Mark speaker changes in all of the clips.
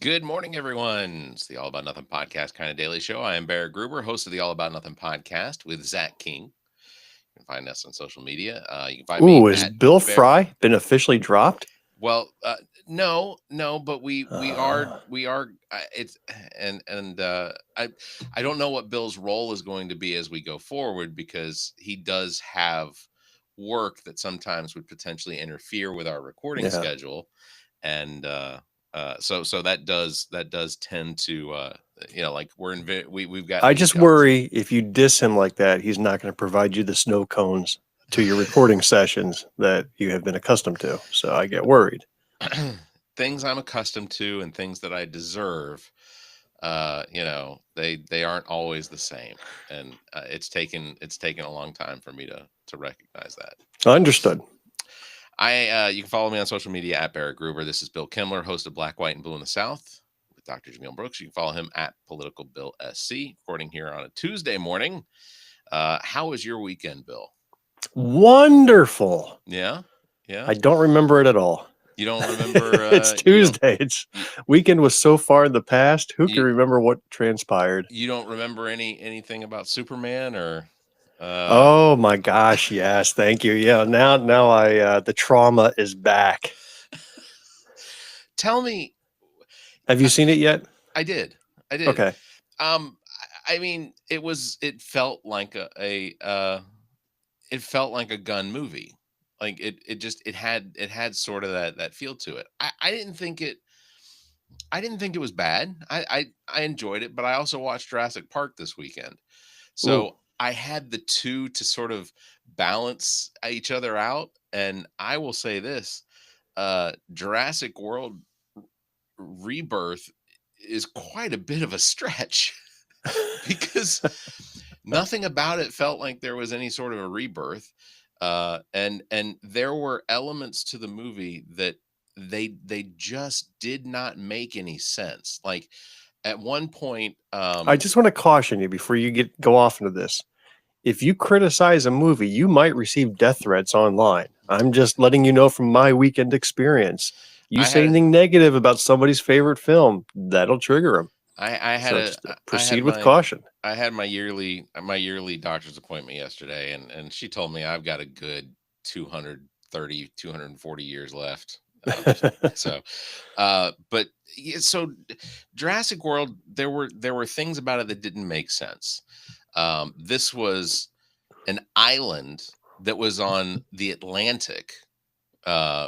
Speaker 1: Good morning, everyone. It's the All About Nothing podcast kind of daily show. I am Barrett Gruber, host of the All About Nothing podcast with Zach King. You can find us on social media. You can find me
Speaker 2: Ooh, is
Speaker 1: at
Speaker 2: Bill
Speaker 1: Bear.
Speaker 2: Fry been officially dropped?
Speaker 1: Well, no, but we are
Speaker 2: Uh,
Speaker 1: we are. It's and I don't know what Bill's role is going to be as we go forward because he does have work that sometimes would potentially interfere with our recording
Speaker 2: yeah.
Speaker 1: schedule, and so that does tend to like we've got
Speaker 2: I
Speaker 1: lead
Speaker 2: just
Speaker 1: jobs.
Speaker 2: worry if you diss him like that, he's not going to provide you the snow cones to your recording sessions that you have been accustomed to. So I get worried.
Speaker 1: Things I'm accustomed to and things that I deserve, they aren't always the same, and it's taken a long time for me to recognize that.
Speaker 2: Understood.
Speaker 1: You can follow me on social media at Barrett Gruber. This is Bill Kimler, host of Black, White, and Blue in the South with Dr. Jameel Brooks. You can follow him at politicalbillsc. Recording here on a Tuesday morning. How was your weekend, Bill?
Speaker 2: Wonderful.
Speaker 1: Yeah, yeah.
Speaker 2: I don't remember it at all.
Speaker 1: You don't remember?
Speaker 2: It's Tuesday. It's
Speaker 1: you,
Speaker 2: weekend was so far in the past. Who can
Speaker 1: you
Speaker 2: remember what transpired?
Speaker 1: you don't remember anything about Superman or? Uh,
Speaker 2: Oh my gosh, yes, thank you. Yeah, now I the trauma is back.
Speaker 1: Tell me.
Speaker 2: Have you seen it yet?
Speaker 1: I did. I did.
Speaker 2: Okay.
Speaker 1: I mean, it felt like it felt like a gun movie. Like it had sort of that feel to it. I didn't think it was bad. I enjoyed it, but I also watched Jurassic Park this weekend.
Speaker 2: Ooh.
Speaker 1: So I had the two to sort of balance each other out. And I will say this, Jurassic World Rebirth is quite a bit of a stretch because nothing about it felt like there was any sort of a rebirth. And there were elements to the movie that they just did not make any sense. Like at one point,
Speaker 2: I just want to caution you before you go off into this. If you criticize a movie, you might receive death threats online. I'm just letting you know from my weekend experience. You
Speaker 1: I
Speaker 2: say
Speaker 1: had
Speaker 2: anything negative about somebody's favorite film, that'll trigger them.
Speaker 1: I had
Speaker 2: So
Speaker 1: a
Speaker 2: just
Speaker 1: I had
Speaker 2: proceed with
Speaker 1: my
Speaker 2: caution.
Speaker 1: I had my yearly doctor's appointment yesterday, and she told me I've got a good 240 years left. So but yeah, so Jurassic World, there were things about it that didn't make sense. This was an island that was on the Atlantic,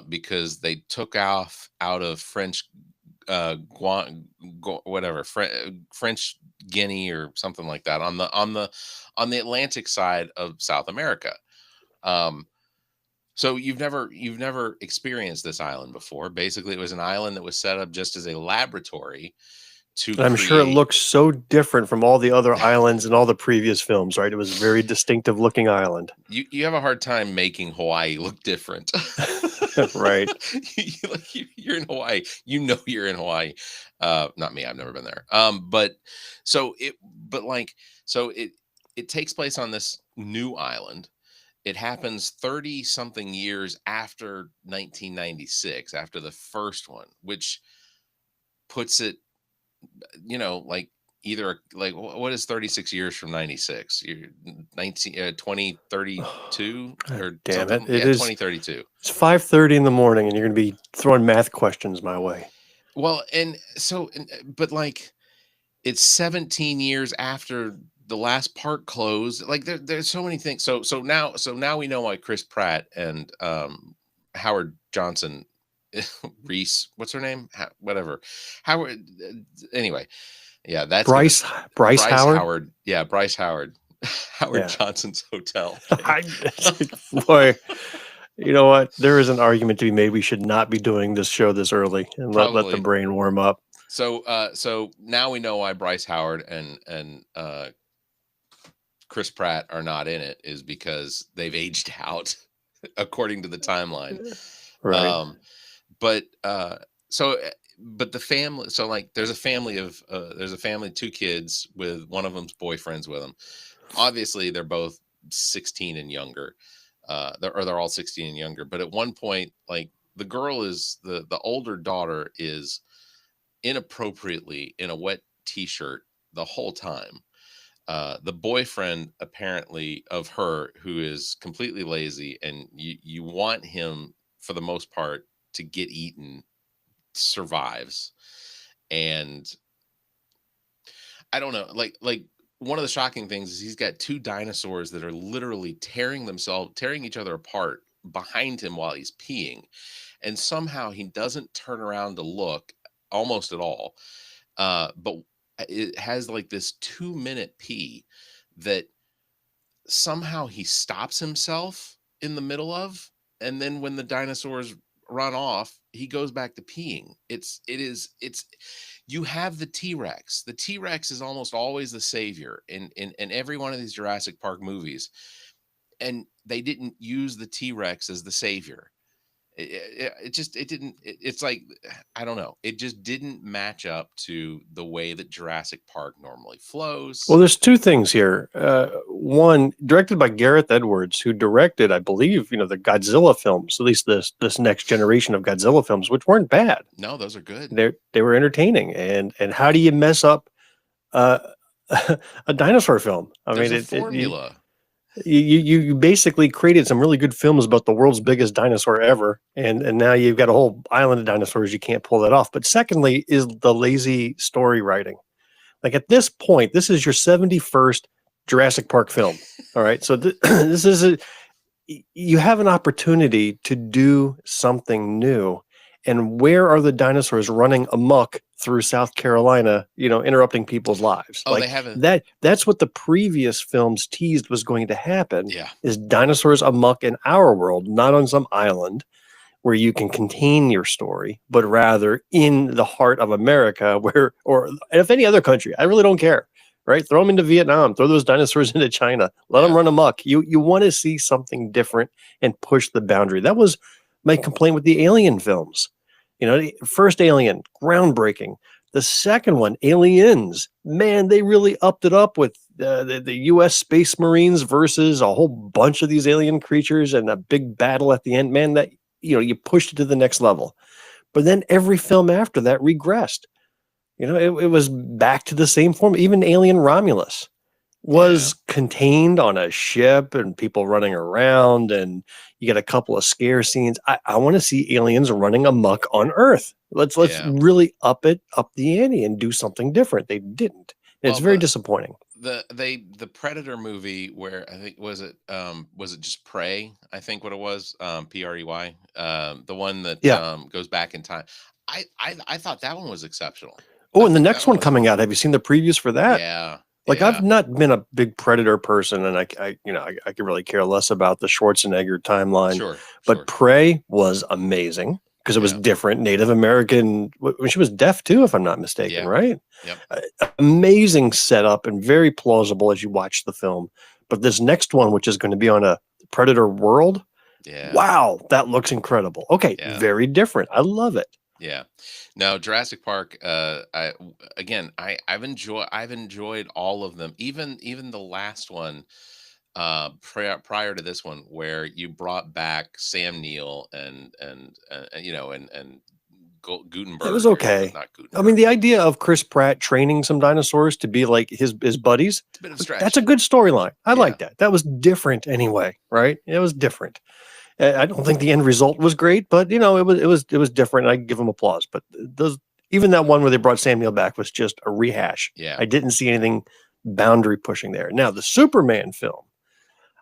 Speaker 1: because they took off out of French, whatever, French Guinea or something like that, on the Atlantic side of South America. Um, so you've never experienced this island before. Basically, it was an island that was set up just as a laboratory to
Speaker 2: I'm sure it
Speaker 1: create.
Speaker 2: looks so different from all the other islands in all the previous films, right? It was a very distinctive looking island.
Speaker 1: You have a hard time making Hawaii look different.
Speaker 2: Right.
Speaker 1: You're in Hawaii. You're in Hawaii. Not me. I've never been there. But so it, but like, so it takes place on this new island. It happens 30 something years after 1996, after the first one, which puts it, like either like what is 36 years from 96? You're 2032
Speaker 2: God
Speaker 1: or
Speaker 2: damn it.
Speaker 1: something.
Speaker 2: It
Speaker 1: Yeah,
Speaker 2: is
Speaker 1: 2032.
Speaker 2: it's 5:30 in the morning and you're going to be throwing math questions my way.
Speaker 1: Well, and so, but like it's 17 years after the last park closed. Like there's so many things. So now we know why Chris Pratt and Howard Johnson, Reese, what's her name? Whatever. Howard. Anyway, yeah, that's gonna
Speaker 2: Bryce
Speaker 1: Bryce
Speaker 2: Howard?
Speaker 1: Howard. Yeah, Bryce Howard. Howard
Speaker 2: Yeah.
Speaker 1: Johnson's hotel thing.
Speaker 2: I, boy, you know what? There is an argument to be made. We should not be doing this show this early and let the
Speaker 1: Probably.
Speaker 2: brain warm up.
Speaker 1: So now we know why Bryce Howard and Chris Pratt are not in it, is because they've aged out according to the timeline.
Speaker 2: Right.
Speaker 1: Um, but so but the family, so like there's a family, two kids with one of them's boyfriends with them. Obviously they're both 16 and younger. They're all 16 and younger, but at one point, like the older daughter is inappropriately in a wet t-shirt the whole time. The boyfriend apparently of her, who is completely lazy, and you want him for the most part to get eaten, survives. And I don't know, like one of the shocking things is he's got two dinosaurs that are literally tearing each other apart behind him while he's peeing, and somehow he doesn't turn around to look almost at all. But it has like this 2-minute pee that somehow he stops himself in the middle of, and then when the dinosaurs run off, he goes back to peeing. It's you have the T-Rex. The T-Rex is almost always the savior in every one of these Jurassic Park movies, and they didn't use the T-Rex as the savior. It's like, I don't know, it just didn't match up to the way that Jurassic Park normally flows.
Speaker 2: Well, there's two things here. One, directed by Gareth Edwards, who directed, I believe, the Godzilla films, at least this next generation of Godzilla films, which weren't bad.
Speaker 1: No, those are good.
Speaker 2: They were entertaining. And how do you mess up a dinosaur film?
Speaker 1: There's a formula.
Speaker 2: You basically created some really good films about the world's biggest dinosaur ever, and now you've got a whole island of dinosaurs. You can't pull that off. But secondly, is the lazy story writing. Like at this point, this is your 71st Jurassic Park film. All right, so this is you have an opportunity to do something new. And where are the dinosaurs running amok through South Carolina, interrupting people's lives?
Speaker 1: Oh,
Speaker 2: like
Speaker 1: they haven't.
Speaker 2: That's what the previous films teased was going to happen.
Speaker 1: Yeah.
Speaker 2: Is dinosaurs amok in our world, not on some island where you can contain your story, but rather in the heart of America, or if any other country. I really don't care. Right? Throw them into Vietnam, throw those dinosaurs into China, let them run amok. You want to see something different and push the boundary. That was my complaint with the Alien films. The first Alien, groundbreaking. The second one, Aliens, man, they really upped it up with the U.S. Space Marines versus a whole bunch of these alien creatures and a big battle at the end. Man, that you pushed it to the next level. But then every film after that regressed. It was back to the same form. Even Alien Romulus was contained on a ship and people running around, and you get a couple of scare scenes. I want to see aliens running amok on Earth. Let's really up the ante and do something different. They didn't. It's very disappointing.
Speaker 1: The Predator movie, where I think was it just Prey? I think what it was, Prey, the one that goes back in time. I thought that one was exceptional.
Speaker 2: Oh, and the next one coming out. Have you seen the previews for that?
Speaker 1: Yeah.
Speaker 2: Like I've not been a big Predator person, and I could really care less about the Schwarzenegger timeline.
Speaker 1: Sure.
Speaker 2: But Prey was amazing because it was different. Native American. She was deaf too, if I'm not mistaken, right?
Speaker 1: Yep.
Speaker 2: Amazing setup and very plausible as you watch the film. But this next one, which is going to be on a Predator world, wow, that looks incredible. Okay, very different. I love it.
Speaker 1: Yeah. Now, Jurassic Park. I've enjoyed all of them. Even the last one, prior to this one, where you brought back Sam Neill and Gutenberg.
Speaker 2: It was okay.
Speaker 1: Not Gutenberg.
Speaker 2: I mean, the idea of Chris Pratt training some dinosaurs to be like his buddies.
Speaker 1: It's a bit of a stretch.
Speaker 2: That's a good storyline. I like that. That was different anyway, right? It was different. I don't think the end result was great, but it was different. I give them applause. But even that one where they brought Sam Neill back was just a rehash.
Speaker 1: Yeah.
Speaker 2: I didn't see anything boundary pushing there. Now the Superman film,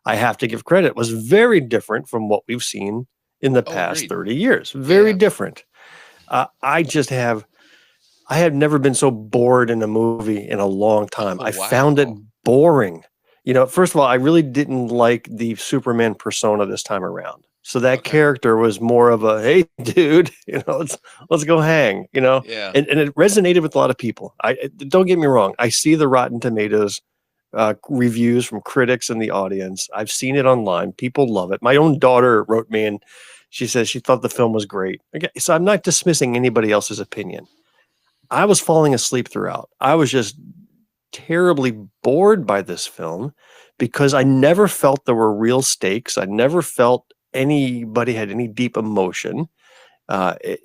Speaker 2: I have to give credit, was very different from what we've seen in the past 30 years. Very different. I have never been so bored in a movie in a long time. I found it boring. First of all, I really didn't like the Superman persona this time around. So that character was more of a, hey, dude, let's go hang, and it resonated with a lot of people. Don't get me wrong. I see the Rotten Tomatoes reviews from critics in the audience. I've seen it online. People love it. My own daughter wrote me and she says she thought the film was great. Okay, so I'm not dismissing anybody else's opinion. I was falling asleep throughout. I was just terribly bored by this film because I never felt there were real stakes. I never felt anybody had any deep emotion. It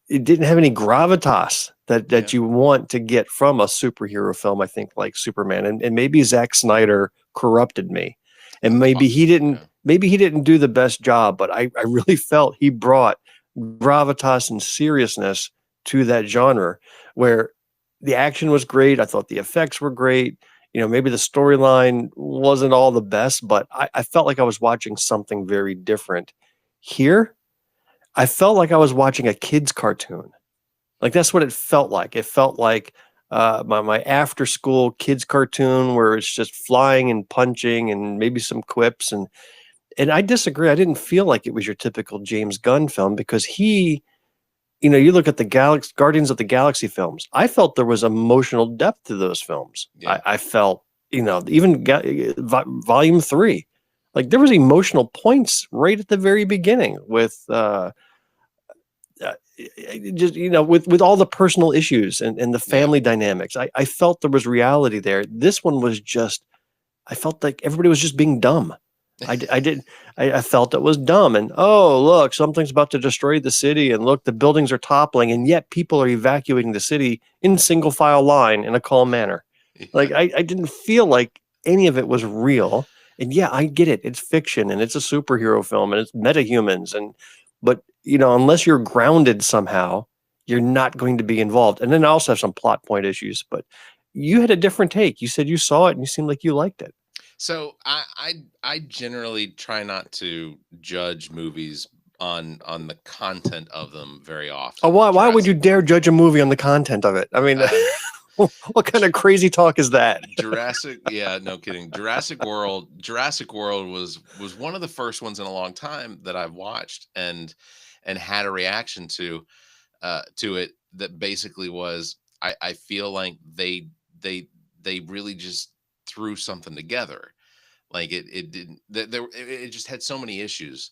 Speaker 2: didn't have any gravitas that you want to get from a superhero film, I think, like Superman. And maybe Zack Snyder corrupted me. And
Speaker 1: Yeah.
Speaker 2: maybe he didn't do the best job, but I really felt he brought gravitas and seriousness to that genre where the action was great. I thought the effects were great. Maybe the storyline wasn't all the best, but I felt like I was watching something very different. Here, I felt like I was watching a kid's cartoon. Like that's what it felt like. It felt like my after school kids cartoon where it's just flying and punching and maybe some quips and I disagree. I didn't feel like it was your typical James Gunn film because you look at the Guardians of the Galaxy films. I felt there was emotional depth to those films.
Speaker 1: Yeah.
Speaker 2: I felt, even Volume 3, like there was emotional points right at the very beginning with just with all the personal issues and the family dynamics. I felt there was reality there. This one was just, I felt like everybody was just being dumb. I felt it was dumb. And oh, look, something's about to destroy the city. And look, the buildings are toppling. And yet people are evacuating the city in single file line in a calm manner.
Speaker 1: Yeah.
Speaker 2: Like I didn't feel like any of it was real. And yeah, I get it. It's fiction and it's a superhero film and it's metahumans. But unless you're grounded somehow, you're not going to be involved. And then I also have some plot point issues, but you had a different take. You said you saw it and you seemed like you liked it.
Speaker 1: So I generally try not to judge movies on the content of them very often.
Speaker 2: Oh, why would you dare judge a movie on the content of it? I mean, what kind of crazy talk is that?
Speaker 1: Yeah, no kidding. Jurassic World was one of the first ones in a long time that I've watched and had a reaction to it that basically was I feel like they really just threw something together. Like it didn't it just had so many issues.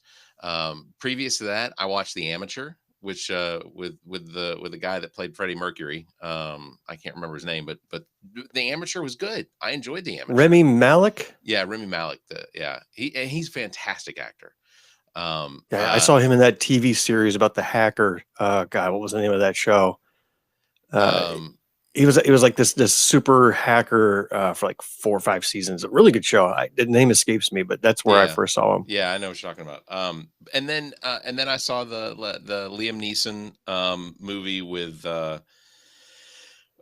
Speaker 1: Previous to that, I watched The Amateur, which with the guy that played Freddie Mercury. I can't remember his name, but The Amateur was good. I enjoyed The Amateur.
Speaker 2: Remy Malek?
Speaker 1: Yeah, Remy Malek. He's a fantastic actor.
Speaker 2: I saw him in that TV series about the hacker. God, what was the name of that show? He was like this super hacker for like 4 or 5 seasons. A really good show. The name escapes me, but that's where I first saw him.
Speaker 1: Yeah, I know what you're talking about. And then I saw the Liam Neeson movie with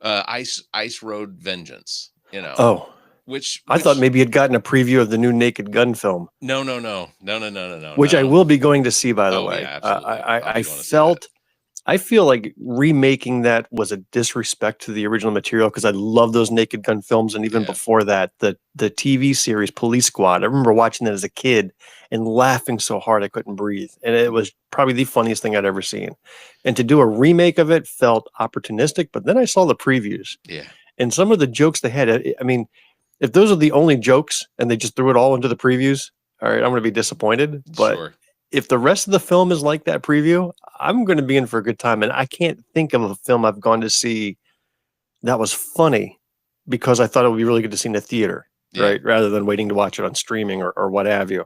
Speaker 1: Ice Road Vengeance.
Speaker 2: Oh,
Speaker 1: which
Speaker 2: I thought maybe you'd gotten a preview of the new Naked Gun film.
Speaker 1: No.
Speaker 2: Which I will be going to see, by the way.
Speaker 1: Yeah,
Speaker 2: absolutely. I feel like remaking that was a disrespect to the original material because I love those Naked Gun films. And even before that, the TV series Police Squad, I remember watching that as a kid and laughing so hard I couldn't breathe. And it was probably the funniest thing I'd ever seen. And to do a remake of it felt opportunistic, but then I saw the previews.
Speaker 1: Yeah.
Speaker 2: And some of the jokes they had, I mean, if those are the only jokes and they just threw it all into the previews, all right, I'm going to be disappointed. But
Speaker 1: sure.
Speaker 2: If the rest of the film is like that preview, I'm going to be in for a good time. And I can't think of a film I've gone to see that was funny because I thought it would be really good to see in the theater, right? Rather than waiting to watch it on streaming or what have you.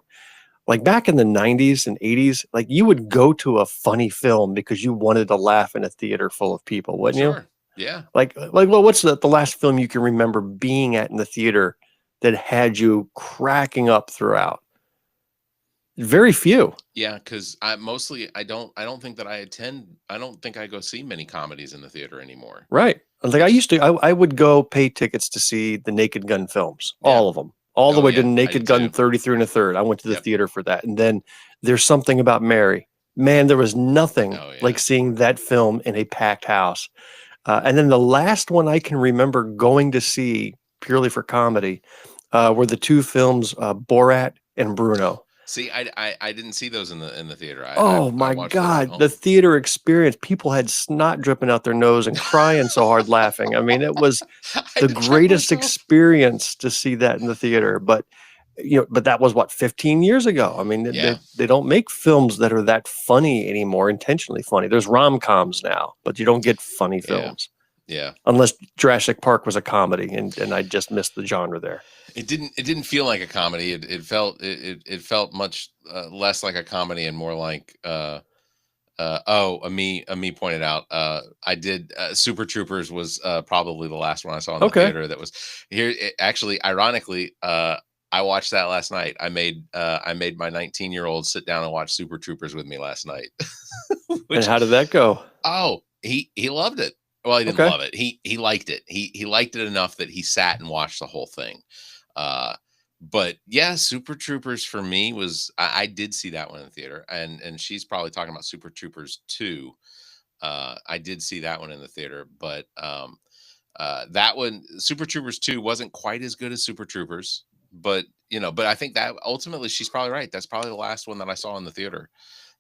Speaker 2: Like back in the 90s and 80s, like you would go to a funny film because you wanted to laugh in a theater full of people, wouldn't you?
Speaker 1: Yeah.
Speaker 2: Well, what's the last film you can remember being at in the theater that had you cracking up throughout? Very few.
Speaker 1: Yeah, because I don't think that I don't think I go see many comedies in the theater anymore.
Speaker 2: Right. Like I used to, I would go pay tickets to see the Naked Gun films, all of them, all the way to Naked Gun 33 1/3. I went to the theater for that. And then There's Something About Mary. Man, there was nothing like seeing that film in a packed house. And then the last one I can remember going to see purely for comedy were the 2 films, Borat and Bruno.
Speaker 1: See, I didn't see those in the theater.
Speaker 2: My God, the theater experience. People had snot dripping out their nose and crying so hard laughing. I mean, it was the greatest experience to see that in the theater. But that was what, 15 years ago. I mean, they don't make films that are that funny anymore, intentionally funny. There's rom-coms now, but you don't get funny films.
Speaker 1: Yeah.
Speaker 2: Unless Jurassic Park was a comedy and I just missed the genre there.
Speaker 1: It didn't feel like a comedy. It felt much less like a comedy and more like Me pointed out. I did. Super Troopers was probably the last one I saw in the
Speaker 2: Okay.
Speaker 1: theater. That was here. Actually, ironically, I watched that last night. I made my 19-year-old sit down and watch Super Troopers with me last night.
Speaker 2: And
Speaker 1: Which
Speaker 2: how did that go?
Speaker 1: he loved it. Well, he didn't
Speaker 2: Okay.
Speaker 1: love it. He liked it. He liked it enough that he sat and watched the whole thing. Uh, but yeah, Super Troopers for me was I did see that one in the theater, and she's probably talking about Super Troopers 2. I did see that one in the theater, but that one, Super Troopers 2, wasn't quite as good as Super Troopers. But but I think that ultimately she's probably right. That's probably the last one that I saw in the theater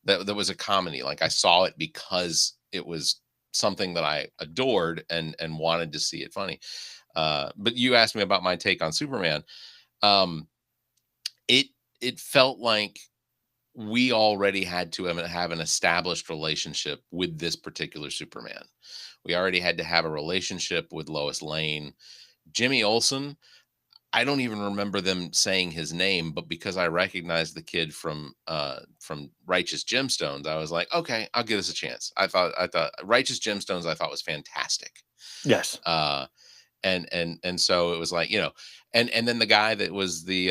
Speaker 1: that was a comedy. Like I saw it because it was something that I adored and wanted to see it funny. But you asked me about my take on Superman. Um, it it felt like we already had to have an established relationship with this particular Superman. We already had to have a relationship with Lois Lane. Jimmy Olsen, I don't even remember them saying his name, but because I recognized the kid from Righteous Gemstones, I was like, okay, I'll give this a chance. I thought Righteous Gemstones I thought was fantastic.
Speaker 2: Yes.
Speaker 1: And so it was like, and then the guy that was the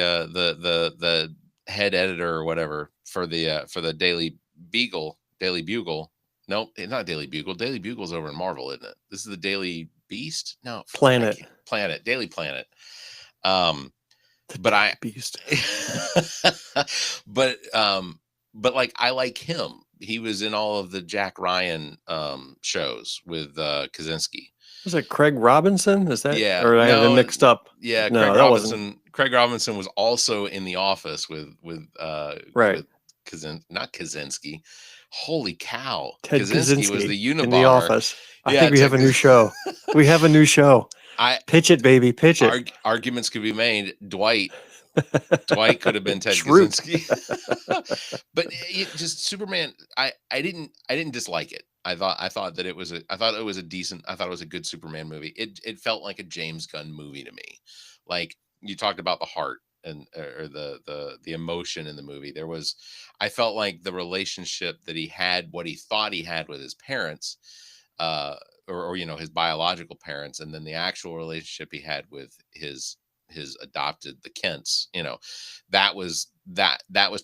Speaker 1: head editor or whatever for the Daily Bugle. Nope, not Daily Bugle. Daily Bugle's over in Marvel, isn't it? This is the Daily Beast. No,
Speaker 2: Planet.
Speaker 1: Planet, Daily Planet. Um,
Speaker 2: The
Speaker 1: but
Speaker 2: Daily
Speaker 1: I,
Speaker 2: Beast.
Speaker 1: but but like I like him. He was in all of the Jack Ryan shows with Kaczynski.
Speaker 2: Was it Craig Robinson? Is that,
Speaker 1: Yeah,
Speaker 2: or I have him
Speaker 1: no,
Speaker 2: mixed up?
Speaker 1: yeah.
Speaker 2: No, that wasn't
Speaker 1: Craig Robinson was also in The Office
Speaker 2: right.
Speaker 1: with not Kaczynski. Holy cow,
Speaker 2: Ted
Speaker 1: Kaczynski was
Speaker 2: Kaczynski
Speaker 1: the
Speaker 2: in The
Speaker 1: Unibar.
Speaker 2: Office. I
Speaker 1: Yeah,
Speaker 2: think we have
Speaker 1: Ted.
Speaker 2: a new show. We have a new show.
Speaker 1: I
Speaker 2: Pitch it, baby. Pitch it.
Speaker 1: arguments could be made. Dwight could have been Ted
Speaker 2: Schrute.
Speaker 1: Kaczynski. But just Superman, I didn't dislike it. I thought that I thought it was a decent, I thought it was a good Superman movie. It felt like a James Gunn movie to me. Like you talked about the heart and or the emotion in the movie. I felt like the relationship that he had, what he thought he had with his parents, uh, or his biological parents, and then the actual relationship he had with his adopted, the Kents, that was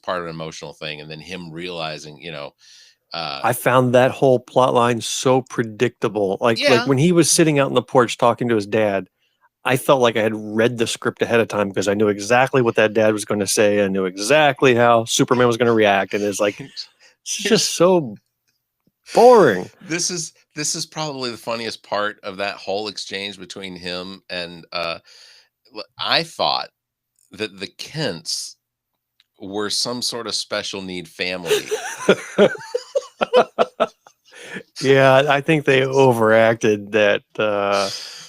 Speaker 1: part of an emotional thing. And then him realizing,
Speaker 2: I found that whole plot line so predictable. Like
Speaker 1: yeah,
Speaker 2: when he was sitting out on the porch talking to his dad, I felt like I had read the script ahead of time because I knew exactly what that dad was going to say. I knew exactly how Superman was going to react. And it's like, it's just
Speaker 1: here's
Speaker 2: so boring.
Speaker 1: this is probably the funniest part of that whole exchange between him and I thought that the Kents were some sort of special need family.
Speaker 2: Yeah, I think they overacted that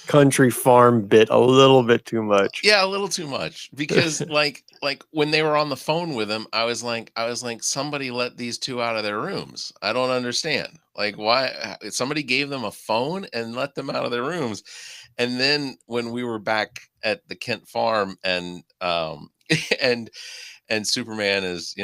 Speaker 2: country farm bit a little bit too much.
Speaker 1: Yeah, a little too much because like when they were on the phone with him, I was like somebody let these two out of their rooms. I don't understand. Like why somebody gave them a phone and let them out of their rooms. And then when we were back at the Kent farm and and Superman is,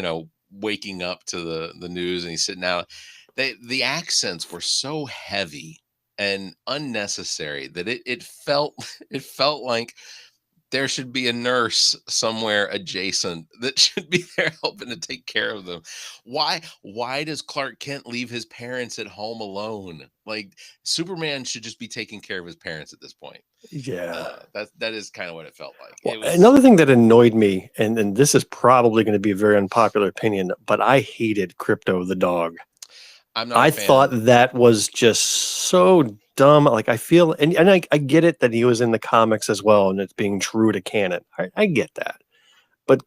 Speaker 1: waking up to the news and he's sitting out, the accents were so heavy and unnecessary that it felt it felt like there should be a nurse somewhere adjacent that should be there helping to take care of them. Why does Clark Kent leave his parents at home alone? Like Superman should just be taking care of his parents at this point.
Speaker 2: Yeah.
Speaker 1: That is kind of what it felt like.
Speaker 2: Well,
Speaker 1: It was
Speaker 2: another thing that annoyed me, and this is probably going to be a very unpopular opinion, but I hated Crypto the dog.
Speaker 1: I'm not a
Speaker 2: I thought
Speaker 1: fan.
Speaker 2: that was just so dumb. Like I feel, and I get it that he was in the comics as well, and it's being true to canon. I get that, but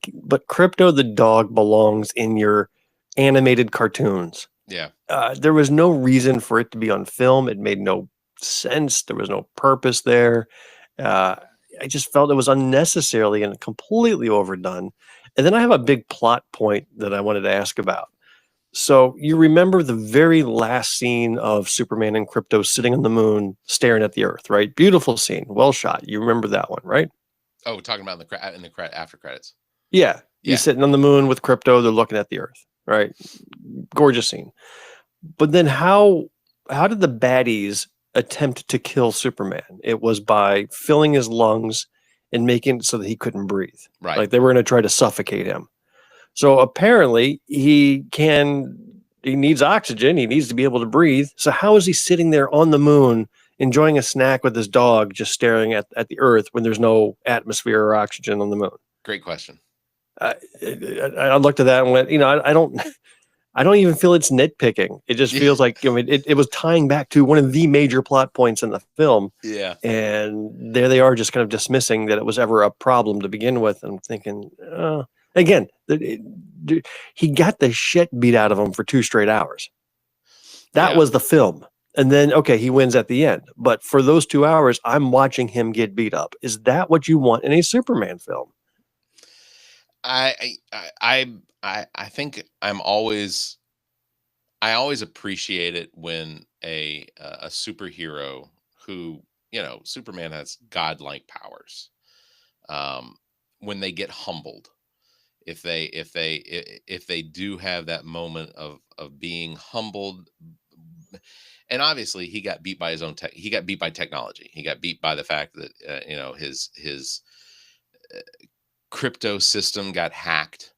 Speaker 2: Crypto the dog belongs in your animated cartoons.
Speaker 1: Yeah.
Speaker 2: There was no reason for it to be on film. It made no sense. There was no purpose there. Uh, I just felt it was unnecessarily and completely overdone. And then I have a big plot point that I wanted to ask about. So you remember the very last scene of Superman and Crypto sitting on the moon, staring at the Earth, right? Beautiful scene, well shot. You remember that one, right?
Speaker 1: Oh, talking about after credits.
Speaker 2: Yeah, he's
Speaker 1: Yeah.
Speaker 2: sitting on the moon with Crypto. They're looking at the Earth, right? Gorgeous scene. But then how did the baddies attempt to kill Superman? It was by filling his lungs and making it so that he couldn't breathe.
Speaker 1: Right.
Speaker 2: Like they were going to try to suffocate him. So apparently he needs oxygen. He needs to be able to breathe. So how is he sitting there on the moon enjoying a snack with his dog, just staring at the Earth when there's no atmosphere or oxygen on the moon?
Speaker 1: Great question.
Speaker 2: I looked at that and went, I don't even feel it's nitpicking. It just feels like, it was tying back to one of the major plot points in the film.
Speaker 1: Yeah.
Speaker 2: And there they are just kind of dismissing that it was ever a problem to begin with. And thinking, again, he got the shit beat out of him for 2 straight hours. That was the film. And then, okay, he wins at the end. But for those 2 hours, I'm watching him get beat up. Is that what you want in a Superman film?
Speaker 1: I think I always appreciate it when a superhero who, Superman has godlike powers, when they get humbled, if they do have that moment of being humbled. And obviously he got beat by his own he got beat by technology. He got beat by the fact that his crypto system got hacked,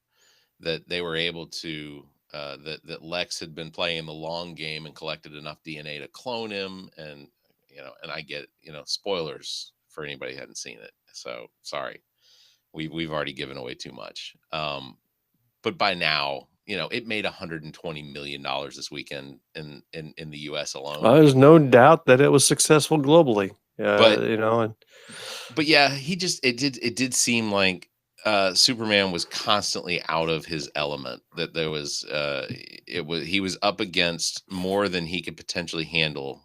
Speaker 1: that they were able to that Lex had been playing the long game and collected enough DNA to clone him. And and I get, spoilers for anybody who hadn't seen it, so sorry, we've already given away too much. But by now, it made $120 million this weekend in the US alone.
Speaker 2: There's no doubt that it was successful globally.
Speaker 1: But yeah, it did seem like Superman was constantly out of his element, that there was he was up against more than he could potentially handle,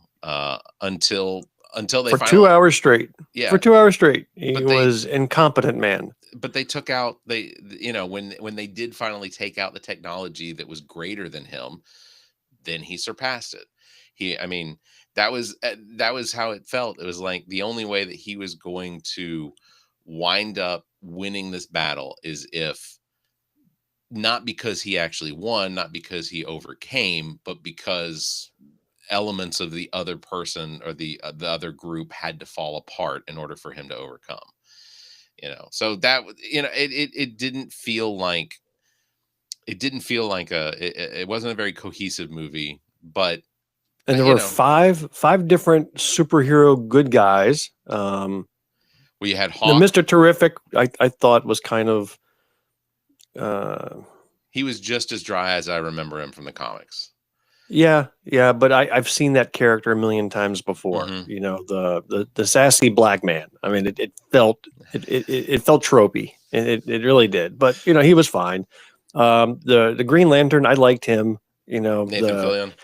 Speaker 1: until they
Speaker 2: for
Speaker 1: finally,
Speaker 2: 2 hours straight.
Speaker 1: Yeah.
Speaker 2: For 2 hours straight. He was incompetent, man.
Speaker 1: But they took out, when they did finally take out the technology that was greater than him, then he surpassed it. That was how it felt. It was like the only way that he was going to wind up winning this battle is if, not because he actually won, not because he overcame, but because elements of the other person or the other group had to fall apart in order for him to overcome. So that, it didn't feel like it wasn't a very cohesive movie. But
Speaker 2: and there were five different superhero good guys.
Speaker 1: We had Hawk.
Speaker 2: Mr. Terrific, I thought was kind of
Speaker 1: he was just as dry as I remember him from the comics.
Speaker 2: Yeah, but I've seen that character a million times before.
Speaker 1: Mm-hmm.
Speaker 2: The sassy black man. I mean, it felt tropey. It really did. But he was fine. The Green Lantern, I liked him.
Speaker 1: Nathan Fillion.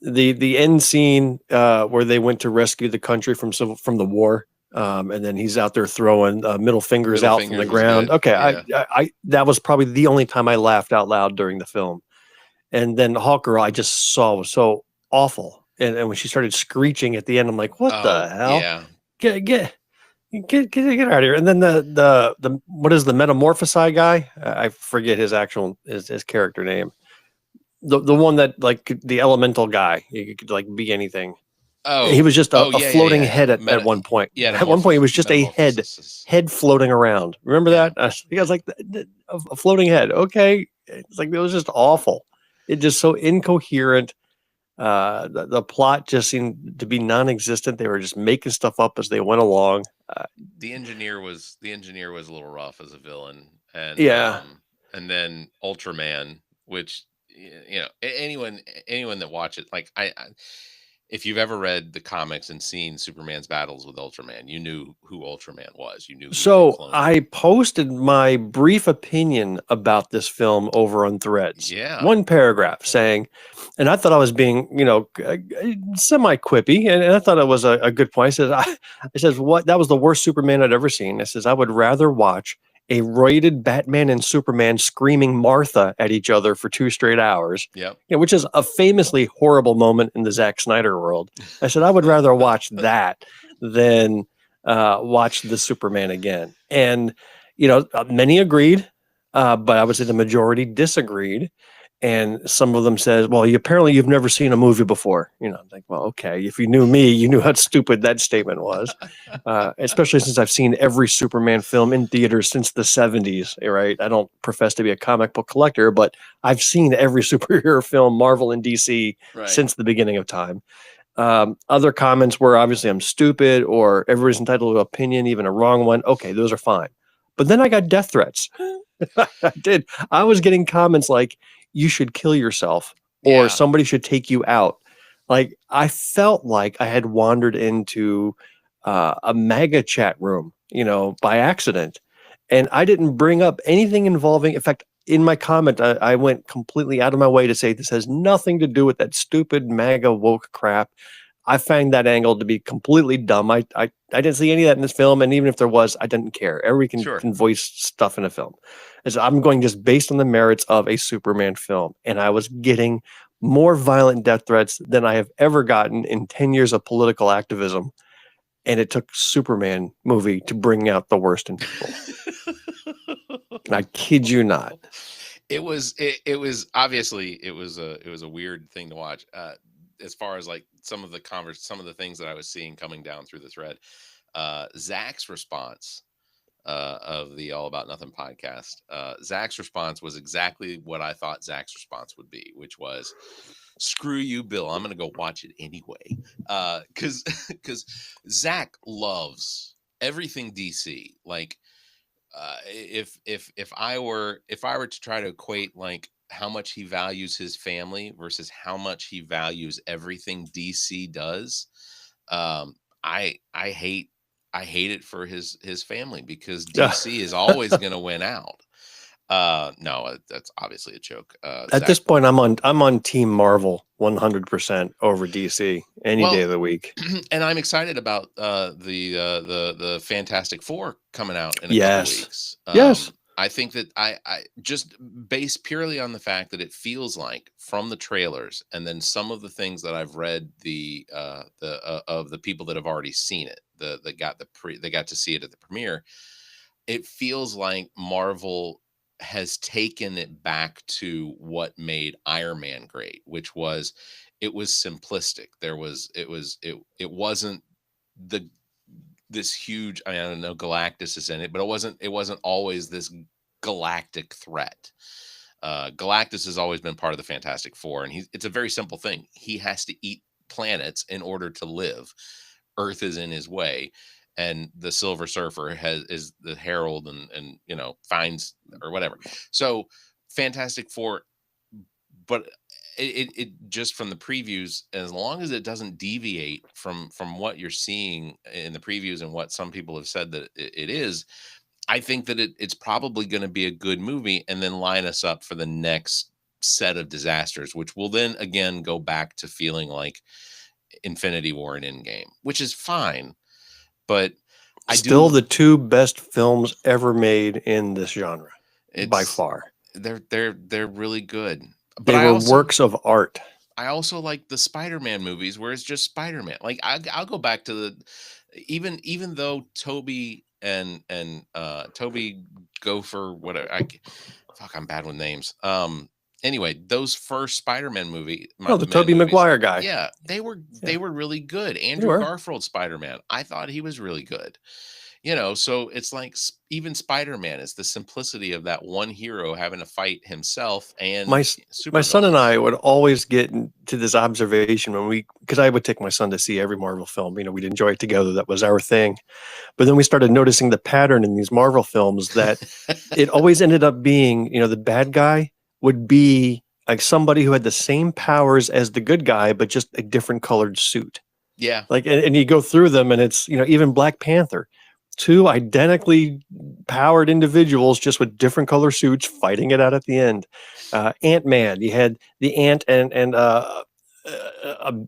Speaker 2: The end scene where they went to rescue the country from the war, and then he's out there throwing middle fingers out from the ground. Okay, yeah. I that was probably the only time I laughed out loud during the film. And then Hawker, I just saw was so awful. And when she started screeching at the end, I'm like, what the hell?
Speaker 1: Yeah.
Speaker 2: Get out of here. And then the what is the Metamorphosi guy? I forget his character name. The one that, like, the elemental guy. He could like be anything.
Speaker 1: Oh,
Speaker 2: he was just a floating head at one point.
Speaker 1: Yeah,
Speaker 2: at one point, he was just a head floating around. Remember that? He was like a floating head. Okay, it's like, it was just awful. It just so incoherent. The plot just seemed to be non-existent. They were just making stuff up as they went along.
Speaker 1: The engineer was a little rough as a villain, and and then Ultraman, which anyone that watches, like if you've ever read the comics and seen Superman's battles with Ultraman, you knew who Ultraman was. You knew.
Speaker 2: So I posted my brief opinion about this film over on Threads.
Speaker 1: Yeah.
Speaker 2: One paragraph saying, and I thought I was being, semi-quippy, and I thought it was a good point. I says, what? That was the worst Superman I'd ever seen. I says, I would rather watch a roided Batman and Superman screaming Martha at each other for 2 straight hours.
Speaker 1: Yep.
Speaker 2: Which is a famously horrible moment in the Zack Snyder world. I said, I would rather watch that than watch the Superman again. And, many agreed, but I would say the majority disagreed. and some of them says, well, apparently you've never seen a movie before. I'm like, well, okay, if you knew me, you knew how stupid that statement was. Especially since I've seen every Superman film in theaters since the 70s, right? I don't profess to be a comic book collector, but I've seen every superhero film, Marvel and DC,
Speaker 1: Right.
Speaker 2: since the beginning of time. Other comments were obviously I'm stupid or everybody's entitled to an opinion, even a wrong one. Okay, those are fine. But then I got death threats. I did. I was getting comments like, you should kill yourself or
Speaker 1: Yeah.
Speaker 2: somebody should take you out. Like, I felt like I had wandered into a mega chat room, by accident. And I didn't bring up anything involving, in fact, in my comment, I went completely out of my way to say this has nothing to do with that stupid MAGA woke crap. I find that angle to be completely dumb. I didn't see any of that in this film, and even if there was, I didn't care. Everybody
Speaker 1: Sure.
Speaker 2: can voice stuff in a film. As I'm going just based on the merits of a Superman film, and I was getting more violent death threats than I have ever gotten in 10 years of political activism. And it took Superman movie to bring out the worst in people. I kid you not.
Speaker 1: It was obviously it was a weird thing to watch. As far as like some of the things that I was seeing coming down through the thread, Zach's response of the All About Nothing podcast, Zach's response was exactly what I thought Zach's response would be, which was, "Screw you, Bill. I'm gonna go watch it anyway." Because Zach loves everything DC. Like, if I were to try to equate like how much he values his family versus how much he values everything DC does, um, I hate it for his family because DC is always going to win out. No, that's obviously a joke.
Speaker 2: At
Speaker 1: Zach,
Speaker 2: this point, I'm on Team Marvel 100% over DC any day
Speaker 1: well,
Speaker 2: of the week.
Speaker 1: and I'm excited about the Fantastic Four coming out in a couple
Speaker 2: Yes.
Speaker 1: weeks.
Speaker 2: Yes.
Speaker 1: I think that I just based purely on the fact that it feels like from the trailers and then some of the things that I've read of the people that have already seen it, they got to see it at the premiere. It feels like Marvel has taken it back to what made Iron Man great, which was it was simplistic. It wasn't the this huge, I don't know, Galactus is in it, but it wasn't always this galactic threat. Galactus has always been part of the Fantastic Four, and it's a very simple thing. He has to eat planets in order to live. Earth is in his way, and the Silver Surfer is the herald, and finds or whatever. So Fantastic Four, but it just from the previews, as long as it doesn't deviate from what you're seeing in the previews and what some people have said that it is, I think that it's probably going to be a good movie and then line us up for the next set of disasters, which will then again go back to feeling like Infinity War and Endgame, which is fine. But
Speaker 2: Still the two best films ever made in this genre, by far.
Speaker 1: They're really good. But
Speaker 2: they were works of art.
Speaker 1: I also like the Spider-Man movies where it's just Spider-Man. Like I'll go back to the even though Toby and Toby Gopher, whatever. I'm bad with names. Anyway, those first Spider-Man movie,
Speaker 2: the Tobey Maguire guy.
Speaker 1: Yeah, they were really good. Andrew Garfield Spider-Man, I thought he was really good. So it's like even Spider-Man is the simplicity of that one hero having to fight himself and
Speaker 2: my son and I would always get to this observation because I would take my son to see every Marvel film. We'd enjoy it together. That was our thing. But then we started noticing the pattern in these Marvel films that it always ended up being, the bad guy would be like somebody who had the same powers as the good guy, but just a different colored suit.
Speaker 1: Yeah.
Speaker 2: Like, and you go through them and it's, even Black Panther, two identically powered individuals just with different color suits fighting it out at the end. Ant-Man, you had the ant and a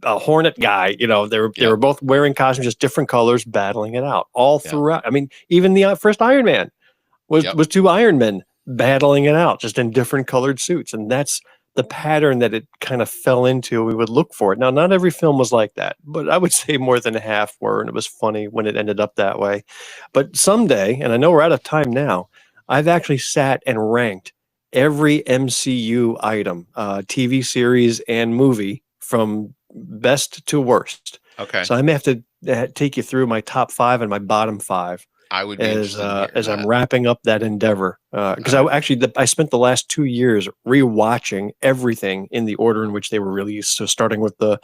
Speaker 2: hornet guy, they were both wearing costumes, just different colors, battling it out all throughout. I mean, even the first Iron Man was two Iron Men battling it out just in different colored suits. And that's the pattern that it kind of fell into. We would look for it. Now, not every film was like that, but I would say more than half were, and it was funny when it ended up that way. But someday, and I know we're out of time now, I've actually sat and ranked every MCU item, TV series and movie from best to worst.
Speaker 1: Okay.
Speaker 2: So I may have to take you through my top 5 and my bottom 5
Speaker 1: I would be interested in hearing
Speaker 2: as I'm
Speaker 1: that.
Speaker 2: wrapping up that endeavor. Because I spent the last 2 years rewatching everything in the order in which they were released. So starting with the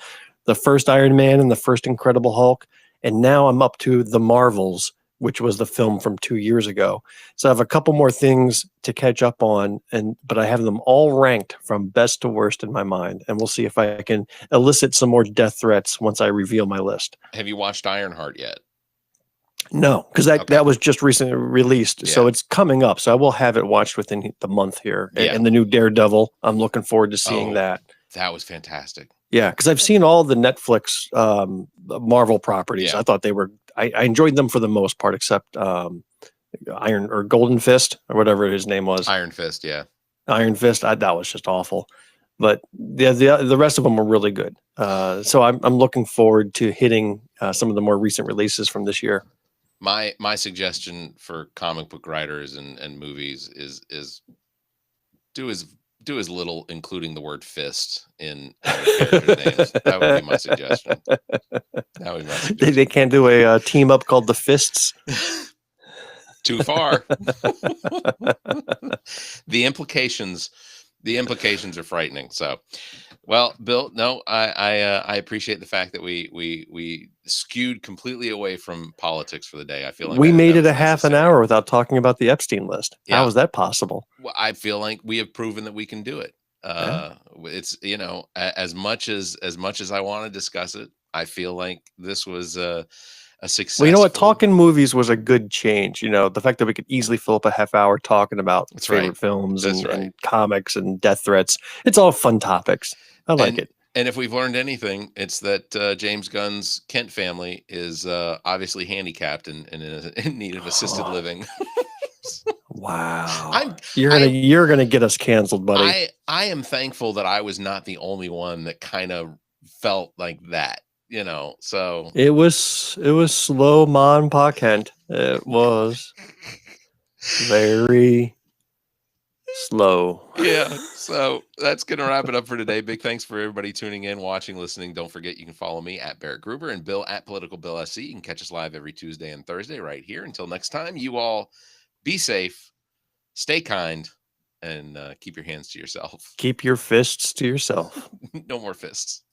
Speaker 2: first Iron Man and the first Incredible Hulk, and now I'm up to the Marvels, which was the film from 2 years ago. So I have a couple more things to catch up on, but I have them all ranked from best to worst in my mind, and we'll see if I can elicit some more death threats once I reveal my list.
Speaker 1: Have you watched Ironheart yet?
Speaker 2: No, because
Speaker 1: Okay.
Speaker 2: that was just recently released, so
Speaker 1: Yeah.
Speaker 2: it's coming up. So I will have it watched within the month here.
Speaker 1: Yeah.
Speaker 2: And the new Daredevil, I'm looking forward to seeing
Speaker 1: Oh,
Speaker 2: that.
Speaker 1: That was fantastic.
Speaker 2: Yeah, because I've seen all the Netflix Marvel properties.
Speaker 1: Yeah.
Speaker 2: I thought they were. I enjoyed them for the most part, except Iron or Golden Fist or whatever his name was.
Speaker 1: Iron Fist, yeah.
Speaker 2: Iron Fist. That was just awful. But the rest of them were really good. So I'm looking forward to hitting some of the more recent releases from this year.
Speaker 1: My suggestion for comic book writers and movies is do as little, including the word fist in your character names. That would be my suggestion. That would be my suggestion.
Speaker 2: They can't do a team up called the Fists.
Speaker 1: Too far. The implications are frightening. So, well, Bill, no, I appreciate the fact that we skewed completely away from politics for the day. I feel like
Speaker 2: we made
Speaker 1: that
Speaker 2: it
Speaker 1: was
Speaker 2: a half an
Speaker 1: necessary.
Speaker 2: hour without talking about the Epstein list.
Speaker 1: Yeah.
Speaker 2: How is that possible?
Speaker 1: Well, I feel like we have proven that we can do it. It's as much as I want to discuss it, I feel like this was a success.
Speaker 2: Well, you know what? Talking movies was a good change. The fact that we could easily fill up a half hour talking about favorite films and comics and death threats. It's all fun topics. I like it.
Speaker 1: And if we've learned anything, it's that James Gunn's Kent family is obviously handicapped and in need of assisted living.
Speaker 2: Wow. You're gonna get us canceled, buddy.
Speaker 1: I am thankful that I was not the only one that kind of felt like that. So
Speaker 2: it was slow man pa Kent. It was very slow.
Speaker 1: Yeah. So that's gonna wrap it up for today. Big thanks for everybody tuning in, watching, listening. Don't forget you can follow me at barrettgruber and Bill at politicalbillsc. You can catch us live every Tuesday and Thursday right here. Until next time, you all be safe, stay kind, and keep your hands to yourself.
Speaker 2: Keep your fists to yourself.
Speaker 1: No more fists.